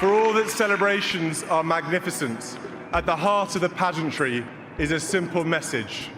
For all that celebrations are magnificent, at the heart of the pageantry is a simple message: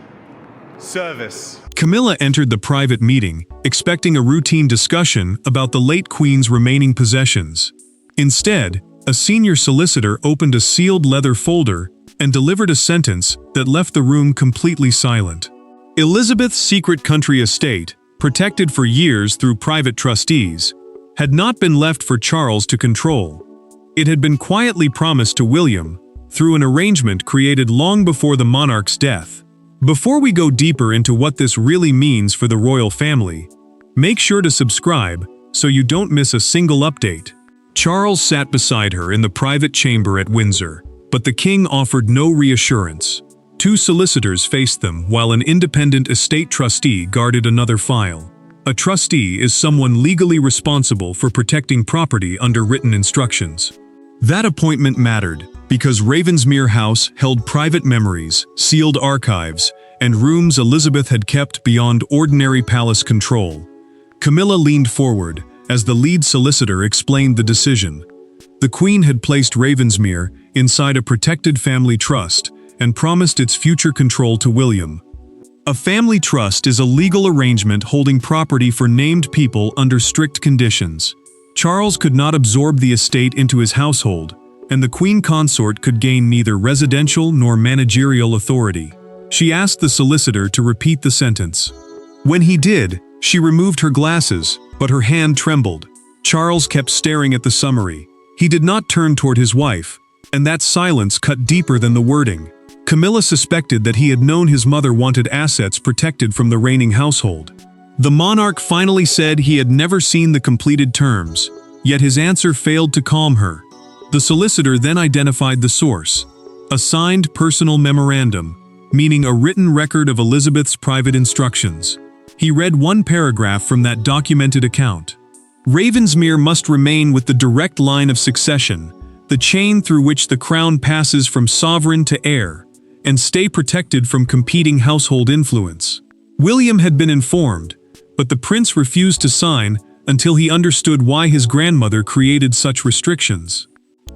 service. Camilla entered the private meeting, expecting a routine discussion about the late queen's remaining possessions. Instead, a senior solicitor opened a sealed leather folder and delivered a sentence that left the room completely silent. Elizabeth's secret country estate, protected for years through private trustees, had not been left for Charles to control. It had been quietly promised to William, through an arrangement created long before the monarch's death. Before we go deeper into what this really means for the royal family, make sure to subscribe so you don't miss a single update. Charles sat beside her in the private chamber at Windsor, but the king offered no reassurance. Two solicitors faced them while an independent estate trustee guarded another file. A trustee is someone legally responsible for protecting property under written instructions. That appointment mattered because Ravensmere House held private memories, sealed archives, and rooms Elizabeth had kept beyond ordinary palace control. Camilla leaned forward as the lead solicitor explained the decision. The Queen had placed Ravensmere inside a protected family trust and promised its future control to William. A family trust is a legal arrangement holding property for named people under strict conditions. Charles could not absorb the estate into his household, and the Queen Consort could gain neither residential nor managerial authority. She asked the solicitor to repeat the sentence. When he did, she removed her glasses, but her hand trembled. Charles kept staring at the summary. He did not turn toward his wife, and that silence cut deeper than the wording. Camilla suspected that he had known his mother wanted assets protected from the reigning household. The monarch finally said he had never seen the completed terms, yet his answer failed to calm her. The solicitor then identified the source: a signed personal memorandum, meaning a written record of Elizabeth's private instructions. He read one paragraph from that documented account. Ravensmere must remain with the direct line of succession, the chain through which the crown passes from sovereign to heir, and stay protected from competing household influence. William had been informed, but the prince refused to sign until he understood why his grandmother created such restrictions.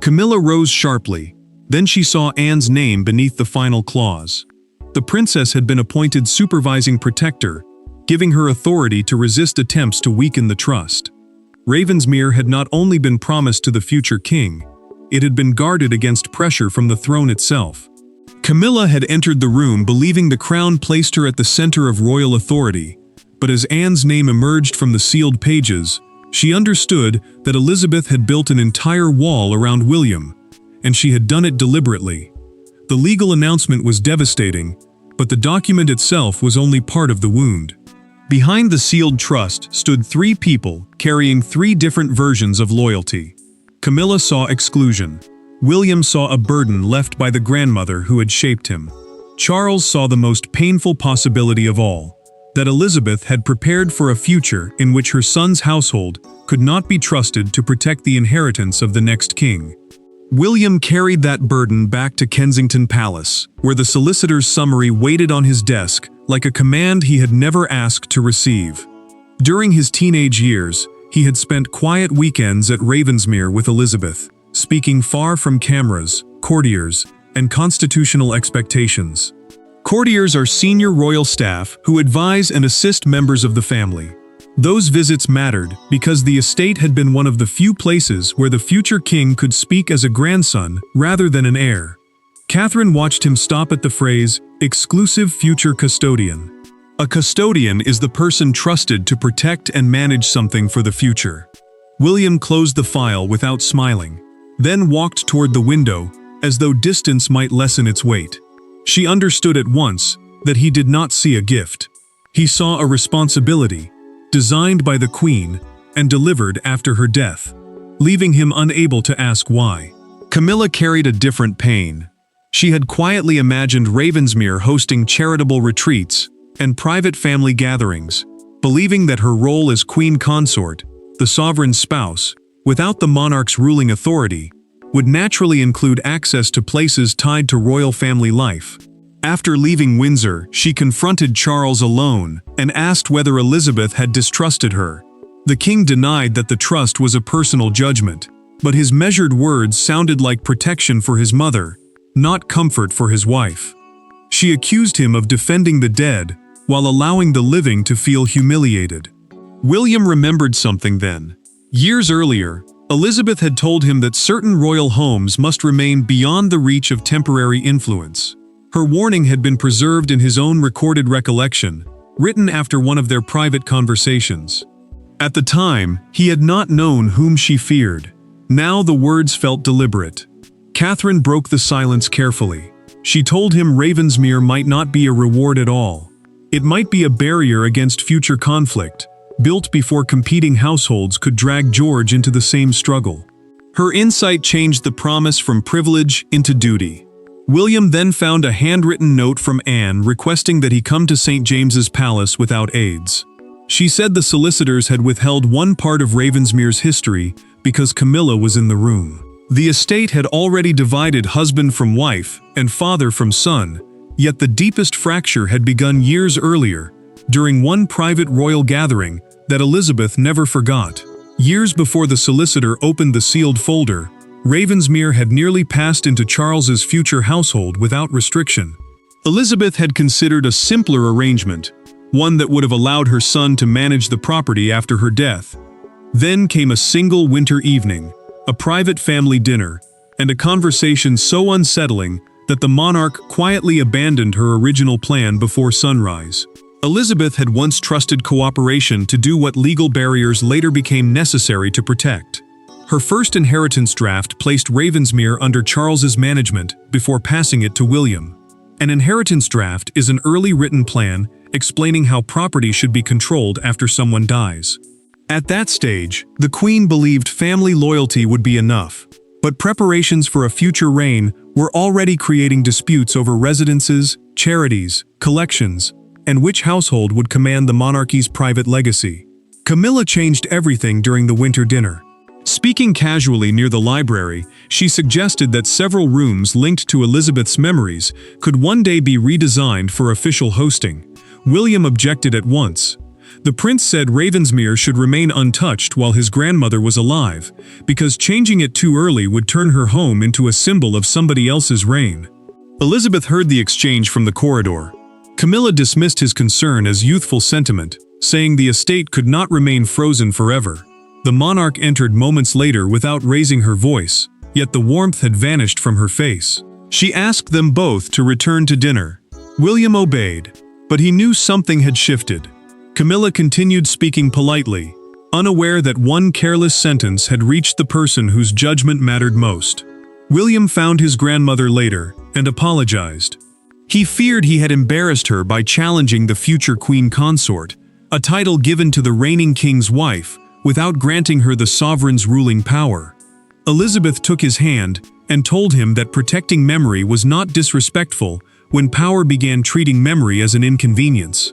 Camilla rose sharply. Then she saw Anne's name beneath the final clause. The princess had been appointed supervising protector, giving her authority to resist attempts to weaken the trust. Ravensmere had not only been promised to the future king, it had been guarded against pressure from the throne itself. Camilla had entered the room believing the crown placed her at the center of royal authority, but as Anne's name emerged from the sealed pages, she understood that Elizabeth had built an entire wall around William, and she had done it deliberately. The legal announcement was devastating, but the document itself was only part of the wound. Behind the sealed trust stood three people carrying three different versions of loyalty. Camilla saw exclusion. William saw a burden left by the grandmother who had shaped him. Charles saw the most painful possibility of all, that Elizabeth had prepared for a future in which her son's household could not be trusted to protect the inheritance of the next king. William carried that burden back to Kensington Palace, where the solicitor's summary waited on his desk like a command he had never asked to receive. During his teenage years, he had spent quiet weekends at Ravensmere with Elizabeth, speaking far from cameras, courtiers, and constitutional expectations. Courtiers are senior royal staff who advise and assist members of the family. Those visits mattered because the estate had been one of the few places where the future king could speak as a grandson rather than an heir. Catherine watched him stop at the phrase, "exclusive future custodian." A custodian is the person trusted to protect and manage something for the future. William closed the file without smiling, then walked toward the window, as though distance might lessen its weight. She understood at once that he did not see a gift. He saw a responsibility, designed by the Queen and delivered after her death, leaving him unable to ask why. Camilla carried a different pain. She had quietly imagined Ravensmere hosting charitable retreats and private family gatherings, believing that her role as Queen Consort, the sovereign's spouse, without the monarch's ruling authority, would naturally include access to places tied to royal family life. After leaving Windsor, she confronted Charles alone and asked whether Elizabeth had distrusted her. The king denied that the trust was a personal judgment. but his measured words sounded like protection for his mother, not comfort for his wife. She accused him of defending the dead while allowing the living to feel humiliated. William remembered something then. Years earlier, Elizabeth had told him that certain royal homes must remain beyond the reach of temporary influence. Her warning had been preserved in his own recorded recollection, written after one of their private conversations. At the time, he had not known whom she feared. Now the words felt deliberate. Catherine broke the silence carefully. She told him Ravensmere might not be a reward at all. It might be a barrier against future conflict, built before competing households could drag George into the same struggle. Her insight changed the promise from privilege into duty. William then found a handwritten note from Anne requesting that he come to St. James's Palace without aids. She said the solicitors had withheld one part of Ravensmere's history because Camilla was in the room. The estate had already divided husband from wife and father from son, yet the deepest fracture had begun years earlier, during one private royal gathering that Elizabeth never forgot. Years before the solicitor opened the sealed folder, Ravensmere had nearly passed into Charles's future household without restriction. Elizabeth had considered a simpler arrangement, one that would have allowed her son to manage the property after her death. Then came a single winter evening, a private family dinner, and a conversation so unsettling that the monarch quietly abandoned her original plan before sunrise. Elizabeth had once trusted cooperation to do what legal barriers later became necessary to protect. Her first inheritance draft placed Ravensmere under Charles's management before passing it to William. An inheritance draft is an early written plan explaining how property should be controlled after someone dies. At that stage, the Queen believed family loyalty would be enough, but preparations for a future reign were already creating disputes over residences, charities, collections, and which household would command the monarchy's private legacy. Camilla changed everything during the winter dinner. Speaking casually near the library, she suggested that several rooms linked to Elizabeth's memories could one day be redesigned for official hosting. William objected at once. The prince said Ravensmere should remain untouched while his grandmother was alive, because changing it too early would turn her home into a symbol of somebody else's reign. Elizabeth heard the exchange from the corridor. Camilla dismissed his concern as youthful sentiment, saying the estate could not remain frozen forever. The monarch entered moments later without raising her voice, yet the warmth had vanished from her face. She asked them both to return to dinner. William obeyed, but he knew something had shifted. Camilla continued speaking politely, unaware that one careless sentence had reached the person whose judgment mattered most. William found his grandmother later and apologized. He feared he had embarrassed her by challenging the future queen consort, a title given to the reigning king's wife, without granting her the sovereign's ruling power. Elizabeth took his hand and told him that protecting memory was not disrespectful when power began treating memory as an inconvenience.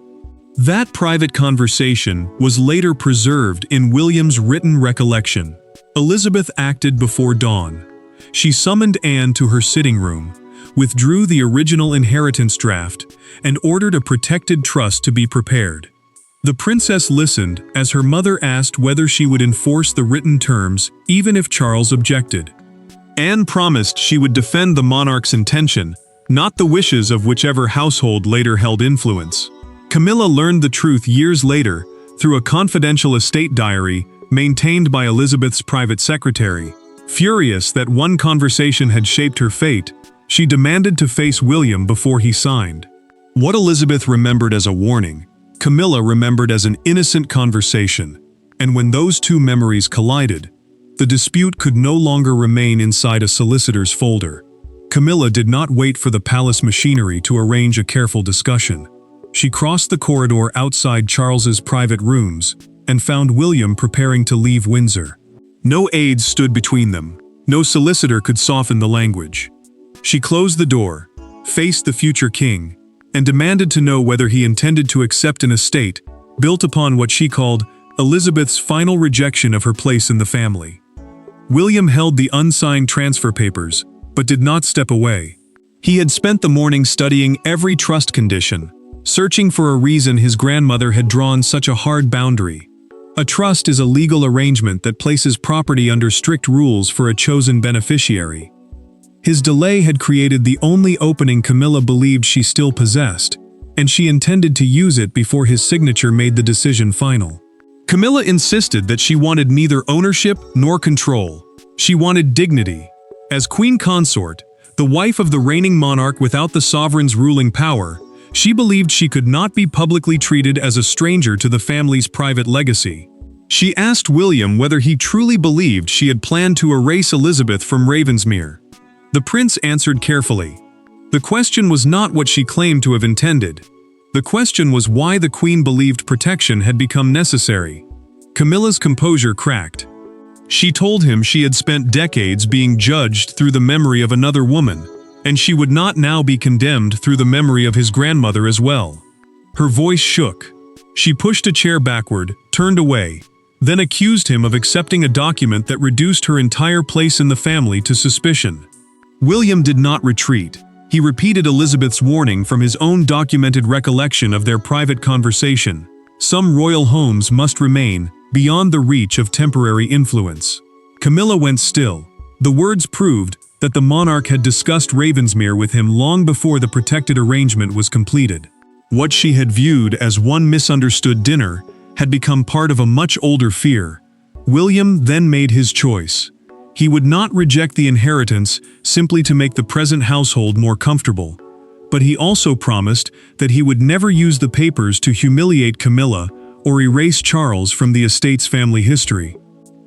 That private conversation was later preserved in William's written recollection. Elizabeth acted before dawn. She summoned Anne to her sitting room, withdrew the original inheritance draft, and ordered a protected trust to be prepared. The princess listened as her mother asked whether she would enforce the written terms even if Charles objected. Anne promised she would defend the monarch's intention, not the wishes of whichever household later held influence. Camilla learned the truth years later through a confidential estate diary maintained by Elizabeth's private secretary. Furious that one conversation had shaped her fate, she demanded to face William before he signed. What Elizabeth remembered as a warning, Camilla remembered as an innocent conversation, and when those two memories collided, the dispute could no longer remain inside a solicitor's folder. Camilla did not wait for the palace machinery to arrange a careful discussion. She crossed the corridor outside Charles's private rooms and found William preparing to leave Windsor. No aides stood between them. No solicitor could soften the language. She closed the door, faced the future king, and demanded to know whether he intended to accept an estate built upon what she called Elizabeth's final rejection of her place in the family. William held the unsigned transfer papers, but did not step away. He had spent the morning studying every trust condition, searching for a reason his grandmother had drawn such a hard boundary. A trust is a legal arrangement that places property under strict rules for a chosen beneficiary. His delay had created the only opening Camilla believed she still possessed, and she intended to use it before his signature made the decision final. Camilla insisted that she wanted neither ownership nor control. She wanted dignity. As queen consort, the wife of the reigning monarch without the sovereign's ruling power, she believed she could not be publicly treated as a stranger to the family's private legacy. She asked William whether he truly believed she had planned to erase Elizabeth from Ravensmere. The prince answered carefully. The question was not what she claimed to have intended. The question was why the queen believed protection had become necessary. Camilla's composure cracked. She told him she had spent decades being judged through the memory of another woman, and she would not now be condemned through the memory of his grandmother as well. Her voice shook. She pushed a chair backward, turned away, then accused him of accepting a document that reduced her entire place in the family to suspicion. William did not retreat. He repeated Elizabeth's warning from his own documented recollection of their private conversation. Some royal homes must remain beyond the reach of temporary influence. Camilla went still. The words proved that the monarch had discussed Ravensmere with him long before the protected arrangement was completed. What she had viewed as one misunderstood dinner had become part of a much older fear. William then made his choice. He would not reject the inheritance simply to make the present household more comfortable, but he also promised that he would never use the papers to humiliate Camilla or erase Charles from the estate's family history.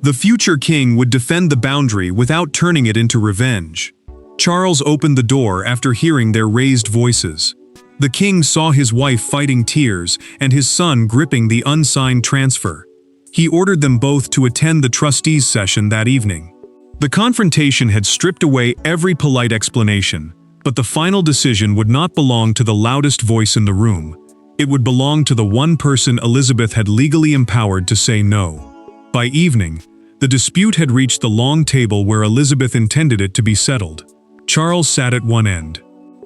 The future king would defend the boundary without turning it into revenge. Charles opened the door after hearing their raised voices. The king saw his wife fighting tears and his son gripping the unsigned transfer. He ordered them both to attend the trustees' session that evening. The confrontation had stripped away every polite explanation, but the final decision would not belong to the loudest voice in the room. It would belong to the one person Elizabeth had legally empowered to say no. By evening, the dispute had reached the long table where Elizabeth intended it to be settled. Charles sat at one end.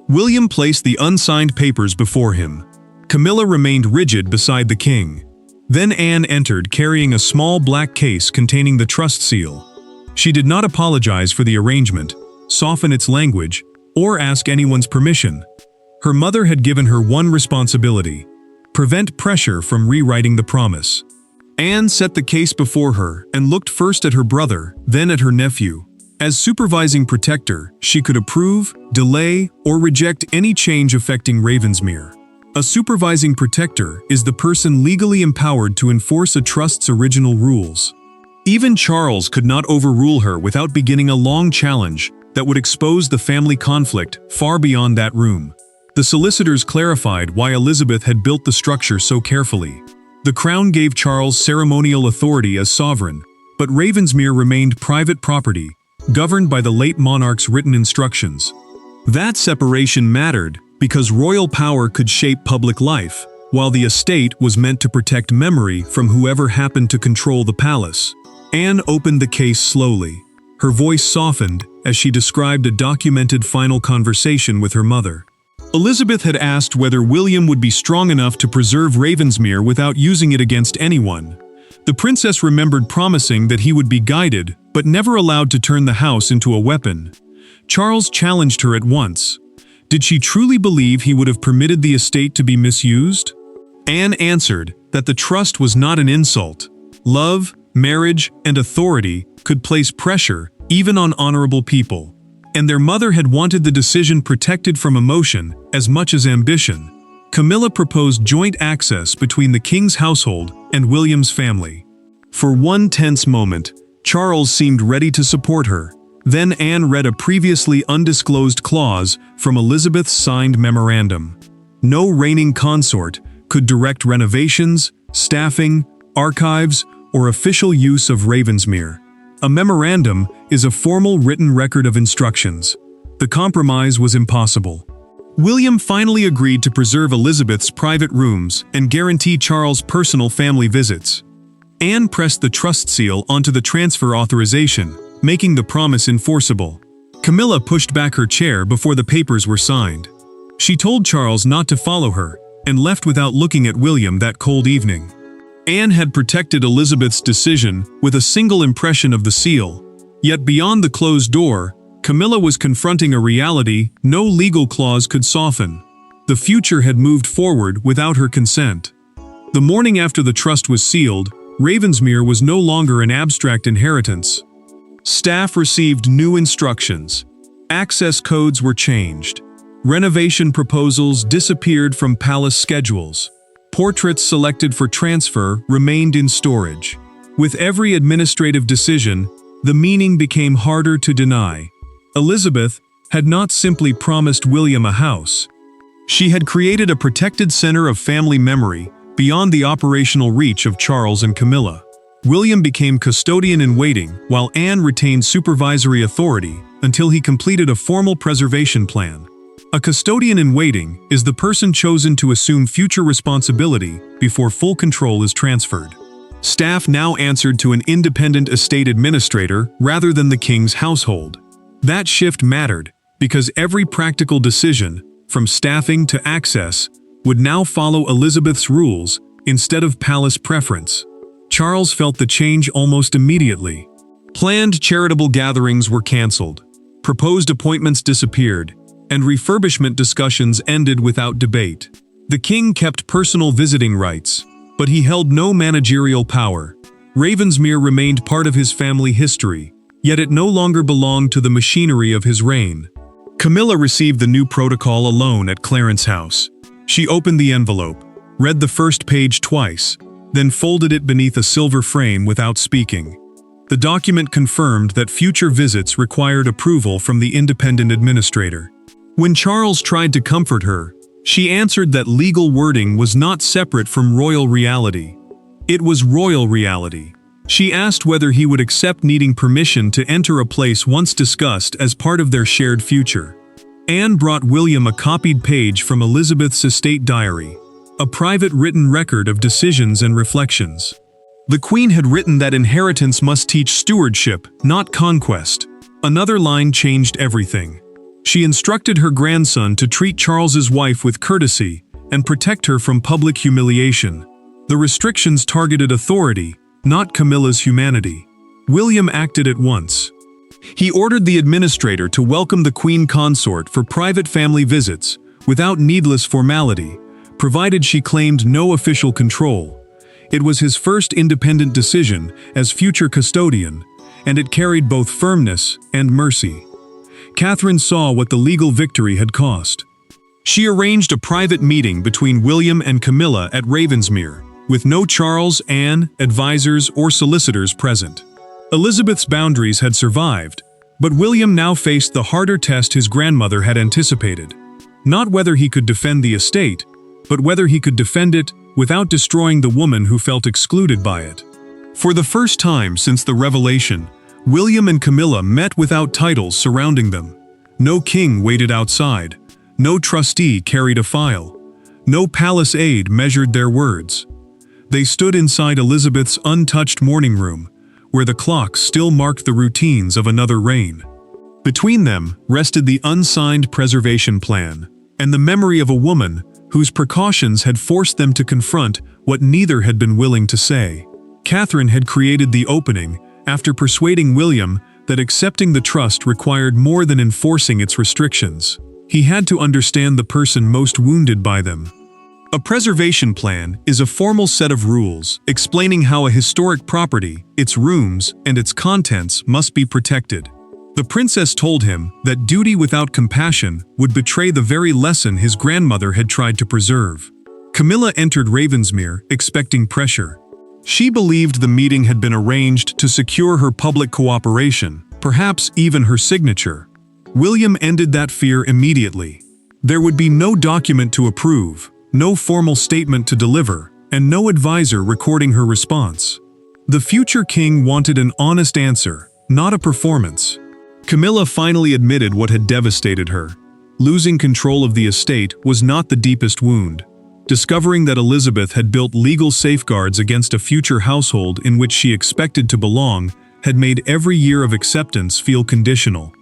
William placed the unsigned papers before him. Camilla remained rigid beside the king. Then Anne entered carrying a small black case containing the trust seal. She did not apologize for the arrangement, soften its language, or ask anyone's permission. Her mother had given her one responsibility: prevent pressure from rewriting the promise. Anne set the case before her and looked first at her brother, then at her nephew. As supervising protector, she could approve, delay, or reject any change affecting Ravensmere. A supervising protector is the person legally empowered to enforce a trust's original rules. Even Charles could not overrule her without beginning a long challenge that would expose the family conflict far beyond that room. The solicitors clarified why Elizabeth had built the structure so carefully. The crown gave Charles ceremonial authority as sovereign, but Ravensmere remained private property, governed by the late monarch's written instructions. That separation mattered because royal power could shape public life, while the estate was meant to protect memory from whoever happened to control the palace. Anne opened the case slowly. Her voice softened as she described a documented final conversation with her mother. Elizabeth had asked whether William would be strong enough to preserve Ravensmere without using it against anyone. The princess remembered promising that he would be guided, but never allowed to turn the house into a weapon. Charles challenged her at once. Did she truly believe he would have permitted the estate to be misused? Anne answered that the trust was not an insult. Love, marriage, and authority could place pressure even on honorable people, and their mother had wanted the decision protected from emotion as much as ambition. Camilla proposed joint access between the king's household and William's family. For one tense moment, Charles seemed ready to support her. Then Anne read a previously undisclosed clause from Elizabeth's signed memorandum. No reigning consort could direct renovations, staffing, archives, or official use of Ravensmere. A memorandum is a formal written record of instructions. The compromise was impossible. William finally agreed to preserve Elizabeth's private rooms and guarantee Charles' personal family visits. Anne pressed the trust seal onto the transfer authorization, making the promise enforceable. Camilla pushed back her chair before the papers were signed. She told Charles not to follow her, and left without looking at William that cold evening. Anne had protected Elizabeth's decision with a single impression of the seal. Yet beyond the closed door, Camilla was confronting a reality no legal clause could soften. The future had moved forward without her consent. The morning after the trust was sealed, Ravensmere was no longer an abstract inheritance. Staff received new instructions. Access codes were changed. Renovation proposals disappeared from palace schedules. Portraits selected for transfer remained in storage. With every administrative decision, the meaning became harder to deny. Elizabeth had not simply promised William a house. She had created a protected center of family memory beyond the operational reach of Charles and Camilla. William became custodian-in-waiting, while Anne retained supervisory authority until he completed a formal preservation plan. A custodian-in-waiting is the person chosen to assume future responsibility before full control is transferred. Staff now answered to an independent estate administrator rather than the king's household. That shift mattered because every practical decision, from staffing to access, would now follow Elizabeth's rules instead of palace preference. Charles felt the change almost immediately. Planned charitable gatherings were cancelled, proposed appointments disappeared, and refurbishment discussions ended without debate. The king kept personal visiting rights, but he held no managerial power. Ravensmere remained part of his family history, yet it no longer belonged to the machinery of his reign. Camilla received the new protocol alone at Clarence House. She opened the envelope, read the first page twice, then folded it beneath a silver frame without speaking. The document confirmed that future visits required approval from the independent administrator. When Charles tried to comfort her, she answered that legal wording was not separate from royal reality. It was royal reality. She asked whether he would accept needing permission to enter a place once discussed as part of their shared future. Anne brought William a copied page from Elizabeth's estate diary, a private written record of decisions and reflections. The Queen had written that inheritance must teach stewardship, not conquest. Another line changed everything. She instructed her grandson to treat Charles's wife with courtesy and protect her from public humiliation. The restrictions targeted authority, not Camilla's humanity. William acted at once. He ordered the administrator to welcome the Queen Consort for private family visits, without needless formality, provided she claimed no official control. It was his first independent decision as future custodian, and it carried both firmness and mercy. Catherine saw what the legal victory had cost. She arranged a private meeting between William and Camilla at Ravensmere, with no Charles, Anne, advisors, or solicitors present. Elizabeth's boundaries had survived, but William now faced the harder test his grandmother had anticipated. Not whether he could defend the estate, but whether he could defend it without destroying the woman who felt excluded by it. For the first time since the revelation, William and Camilla met without titles surrounding them. No king waited outside. No trustee carried a file. No palace aide measured their words. They stood inside Elizabeth's untouched morning room, where the clock still marked the routines of another reign. Between them rested the unsigned preservation plan, and the memory of a woman whose precautions had forced them to confront what neither had been willing to say. Catherine had created the opening after persuading William that accepting the trust required more than enforcing its restrictions. He had to understand the person most wounded by them. A preservation plan is a formal set of rules explaining how a historic property, its rooms, and its contents must be protected. The princess told him that duty without compassion would betray the very lesson his grandmother had tried to preserve. Camilla entered Ravensmere expecting pressure. She believed the meeting had been arranged to secure her public cooperation, perhaps even her signature. William ended that fear immediately. There would be no document to approve, no formal statement to deliver, and no advisor recording her response. The future king wanted an honest answer, not a performance. Camilla finally admitted what had devastated her. Losing control of the estate was not the deepest wound. Discovering that Elizabeth had built legal safeguards against a future household in which she expected to belong had made every year of acceptance feel conditional.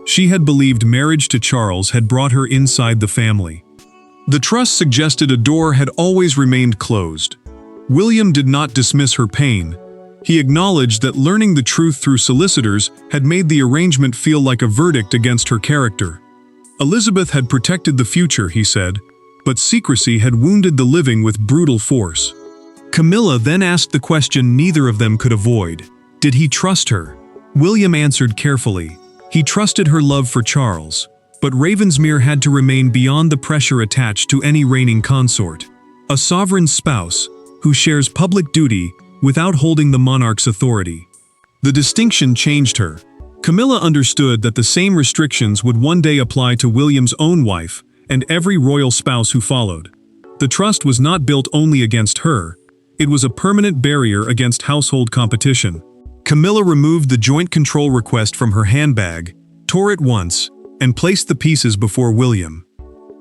She had believed marriage to Charles had brought her inside the family. The trust suggested a door had always remained closed. William did not dismiss her pain. He acknowledged that learning the truth through solicitors had made the arrangement feel like a verdict against her character. Elizabeth had protected the future, he said, but secrecy had wounded the living with brutal force. Camilla then asked the question neither of them could avoid. Did he trust her? William answered carefully. He trusted her love for Charles, but Ravensmere had to remain beyond the pressure attached to any reigning consort. A sovereign spouse, who shares public duty without holding the monarch's authority. The distinction changed her. Camilla understood that the same restrictions would one day apply to William's own wife and every royal spouse who followed. The trust was not built only against her, it was a permanent barrier against household competition. Camilla removed the joint control request from her handbag, tore it once, and placed the pieces before William.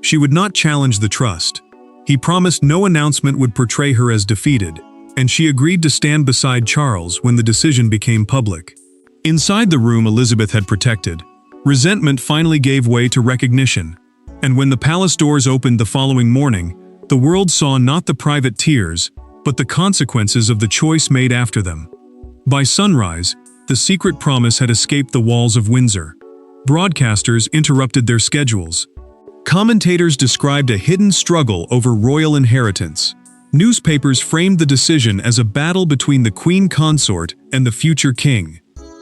She would not challenge the trust. He promised no announcement would portray her as defeated, and she agreed to stand beside Charles when the decision became public. Inside the room Elizabeth had protected, resentment finally gave way to recognition, and when the palace doors opened the following morning, the world saw not the private tears, but the consequences of the choice made after them. By sunrise, the secret promise had escaped the walls of Windsor. Broadcasters interrupted their schedules. Commentators described a hidden struggle over royal inheritance. Newspapers framed the decision as a battle between the queen consort and the future king.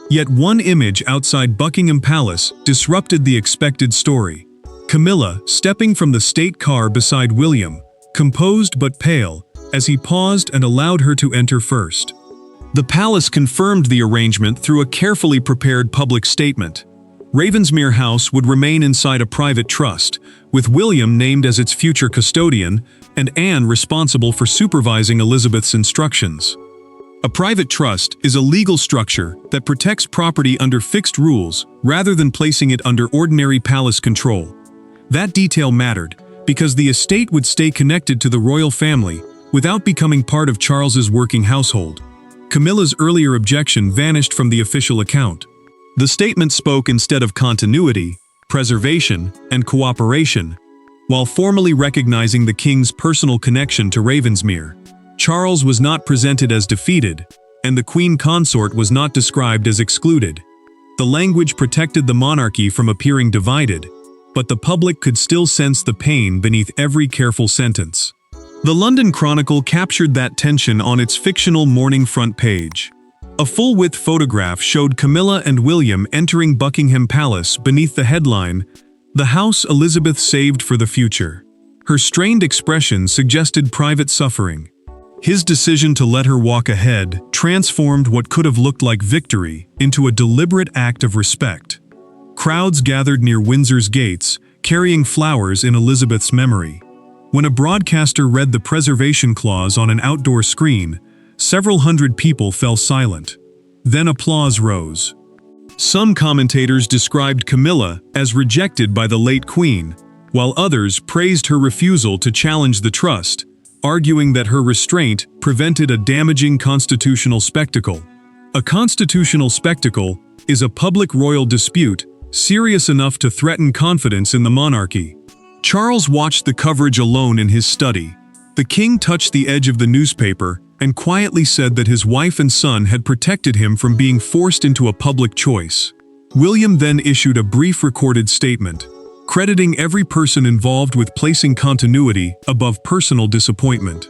Yet one image outside Buckingham Palace disrupted the expected story. Camilla, stepping from the state car beside William, composed but pale, as he paused and allowed her to enter first. The palace confirmed the arrangement through a carefully prepared public statement. Ravensmere House would remain inside a private trust, with William named as its future custodian and Anne responsible for supervising Elizabeth's instructions. A private trust is a legal structure that protects property under fixed rules rather than placing it under ordinary palace control. That detail mattered because the estate would stay connected to the royal family without becoming part of Charles's working household. Camilla's earlier objection vanished from the official account. The statement spoke instead of continuity, preservation, and cooperation, while formally recognizing the king's personal connection to Ravensmere. Charles was not presented as defeated, and the queen consort was not described as excluded. The language protected the monarchy from appearing divided, but the public could still sense the pain beneath every careful sentence. The London Chronicle captured that tension on its fictional morning front page. A full-width photograph showed Camilla and William entering Buckingham Palace beneath the headline, "The House Elizabeth Saved for the Future." Her strained expression suggested private suffering. His decision to let her walk ahead transformed what could have looked like victory into a deliberate act of respect. Crowds gathered near Windsor's gates, carrying flowers in Elizabeth's memory. When a broadcaster read the preservation clause on an outdoor screen, several hundred people fell silent. Then applause rose. Some commentators described Camilla as rejected by the late queen, while others praised her refusal to challenge the trust, arguing that her restraint prevented a damaging constitutional spectacle. A constitutional spectacle is a public royal dispute serious enough to threaten confidence in the monarchy. Charles watched the coverage alone in his study. The king touched the edge of the newspaper and quietly said that his wife and son had protected him from being forced into a public choice. William then issued a brief recorded statement, crediting every person involved with placing continuity above personal disappointment.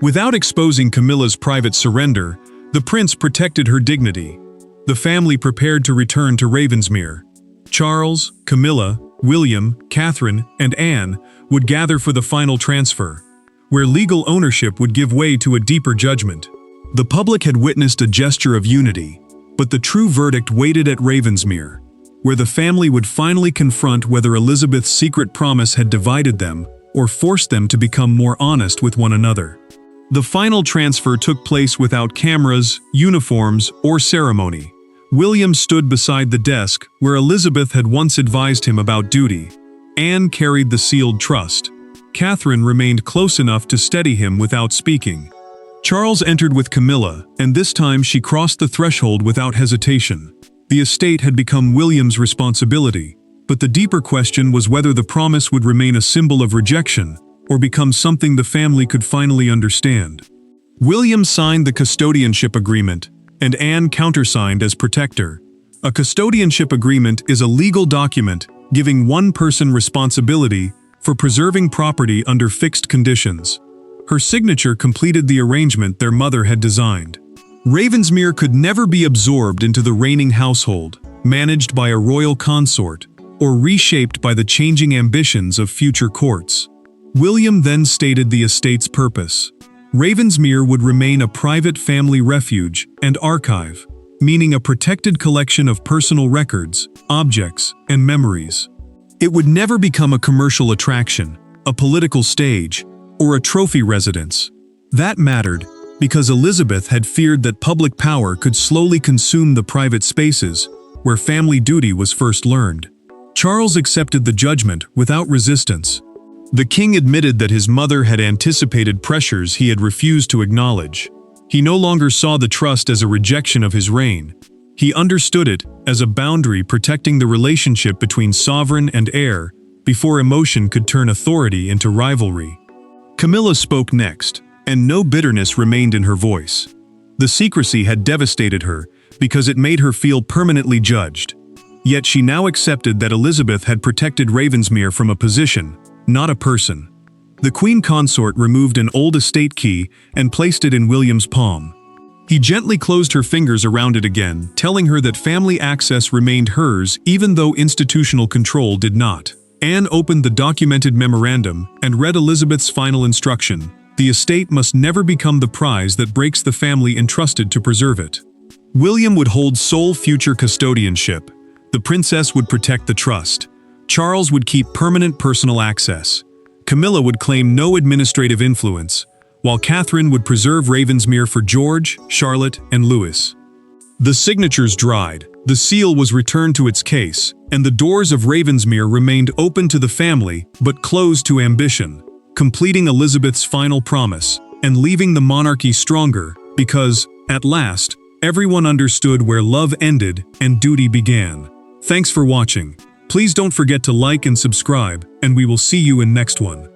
Without exposing Camilla's private surrender, the prince protected her dignity. The family prepared to return to Ravensmere. Charles, Camilla, William, Catherine, and Anne would gather for the final transfer, where legal ownership would give way to a deeper judgment. The public had witnessed a gesture of unity, but the true verdict waited at Ravensmere, where the family would finally confront whether Elizabeth's secret promise had divided them or forced them to become more honest with one another. The final transfer took place without cameras, uniforms, or ceremony. William stood beside the desk where Elizabeth had once advised him about duty. Anne carried the sealed trust. Catherine remained close enough to steady him without speaking. Charles entered with Camilla, and this time she crossed the threshold without hesitation. The estate had become William's responsibility, but the deeper question was whether the promise would remain a symbol of rejection or become something the family could finally understand. William signed the custodianship agreement, and Anne countersigned as protector. A custodianship agreement is a legal document giving one person responsibility for preserving property under fixed conditions. Her signature completed the arrangement their mother had designed. Ravensmere could never be absorbed into the reigning household, managed by a royal consort, or reshaped by the changing ambitions of future courts. William then stated the estate's purpose. Ravensmere would remain a private family refuge and archive, meaning a protected collection of personal records, objects, and memories. It would never become a commercial attraction, a political stage, or a trophy residence. That mattered because Elizabeth had feared that public power could slowly consume the private spaces where family duty was first learned. Charles accepted the judgment without resistance. The king admitted that his mother had anticipated pressures he had refused to acknowledge. He no longer saw the trust as a rejection of his reign. He understood it as a boundary protecting the relationship between sovereign and heir before emotion could turn authority into rivalry. Camilla spoke next, and no bitterness remained in her voice. The secrecy had devastated her because it made her feel permanently judged. Yet she now accepted that Elizabeth had protected Ravensmere from a position, not a person. The queen consort removed an old estate key and placed it in William's palm. He gently closed her fingers around it again, telling her that family access remained hers even though institutional control did not. Anne opened the documented memorandum and read Elizabeth's final instruction. The estate must never become the prize that breaks the family entrusted to preserve it. William would hold sole future custodianship. The princess would protect the trust. Charles would keep permanent personal access. Camilla would claim no administrative influence, while Catherine would preserve Ravensmere for George, Charlotte, and Louis. The signatures dried, the seal was returned to its case, and the doors of Ravensmere remained open to the family but closed to ambition, completing Elizabeth's final promise and leaving the monarchy stronger because, at last, everyone understood where love ended and duty began. Thanks for watching. Please don't forget to like and subscribe, and we will see you in next one.